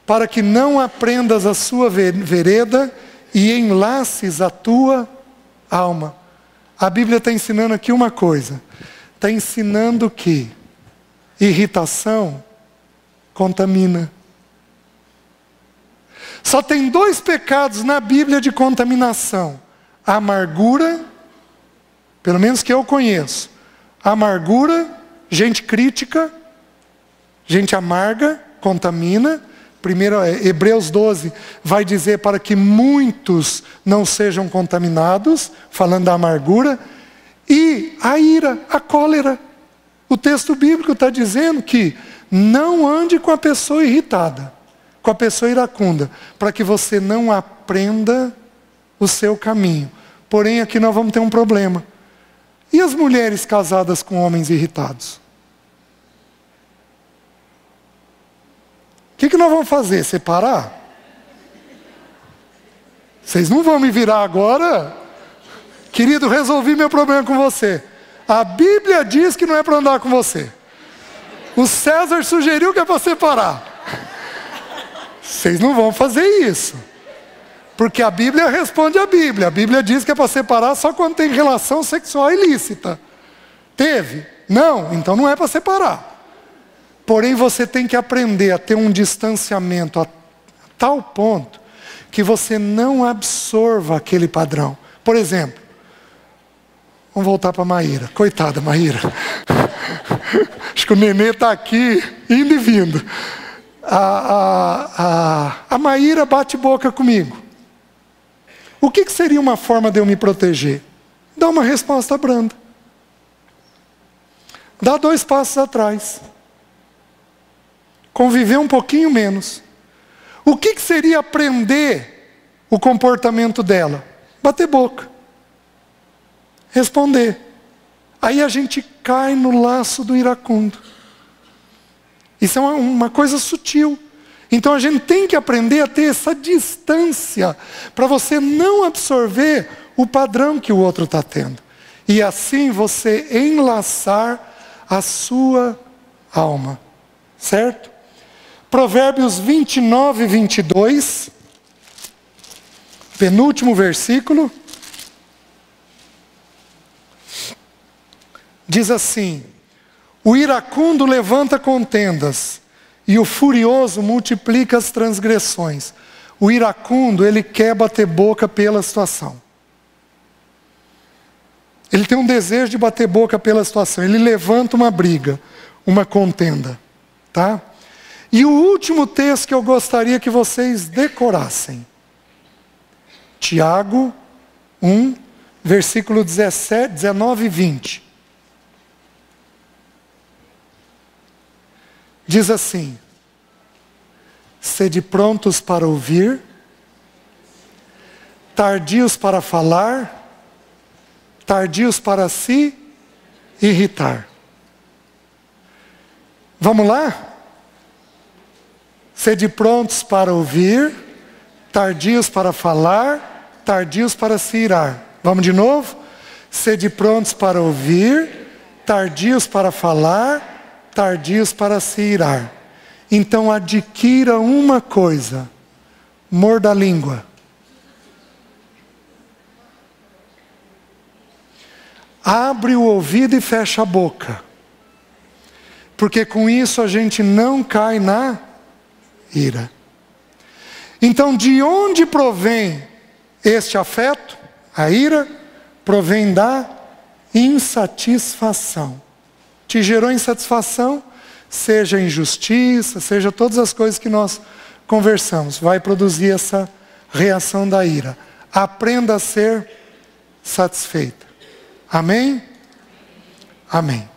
para que não aprendas a sua vereda e enlaces a tua alma. A Bíblia está ensinando aqui uma coisa. Está ensinando que irritação contamina. Só tem 2 pecados na Bíblia de contaminação. A amargura, pelo menos que eu conheço. A amargura, gente crítica, gente amarga, contamina. Primeiro, Hebreus 12 vai dizer para que muitos não sejam contaminados, falando da amargura. E a ira, a cólera. O texto bíblico está dizendo que não ande com a pessoa irritada, com a pessoa iracunda, para que você não aprenda o seu caminho. Porém, aqui nós vamos ter um problema. E as mulheres casadas com homens irritados? O que nós vamos fazer? Separar? Vocês não vão me virar agora? Querido, resolvi meu problema com você. A Bíblia diz que não é para andar com você. O César sugeriu que é para separar. Vocês não vão fazer isso. Porque a Bíblia responde a Bíblia. A Bíblia diz que é para separar só quando tem relação sexual ilícita. Teve? Não, então não é para separar. Porém, você tem que aprender a ter um distanciamento a tal ponto que você não absorva aquele padrão. Por exemplo, vamos voltar para a Maíra. Coitada, Maíra. Acho que o nenê está aqui, indo e vindo. A Maíra bate boca comigo. O que seria uma forma de eu me proteger? Dar uma resposta branda. Dar 2 passos atrás. Conviver um pouquinho menos. O que seria aprender o comportamento dela? Bater boca. Responder. Aí a gente cai no laço do iracundo. Isso é uma coisa sutil. Então a gente tem que aprender a ter essa distância para você não absorver o padrão que o outro está tendo. E assim você enlaçar a sua alma. Certo? Provérbios 29, 22. Penúltimo versículo. Diz assim: o iracundo levanta contendas, e o furioso multiplica as transgressões. O iracundo, ele quer bater boca pela situação. Ele tem um desejo de bater boca pela situação. Ele levanta uma briga, uma contenda. Tá? E o último texto que eu gostaria que vocês decorassem. Tiago 1, versículo 17, 19 e 20. Diz assim: sede prontos para ouvir, tardios para falar, tardios para se irritar. Vamos lá? Sede prontos para ouvir, tardios para falar, tardios para se irar. Vamos de novo? Sede prontos para ouvir, tardios para falar, tardios para se irar. Então adquira uma coisa: morda a língua. Abre o ouvido e fecha a boca. Porque com isso a gente não cai na ira. Então, de onde provém este afeto? A ira provém da insatisfação. Te gerou insatisfação? Seja injustiça, seja todas as coisas que nós conversamos. Vai produzir essa reação da ira. Aprenda a ser satisfeita. Amém? Amém.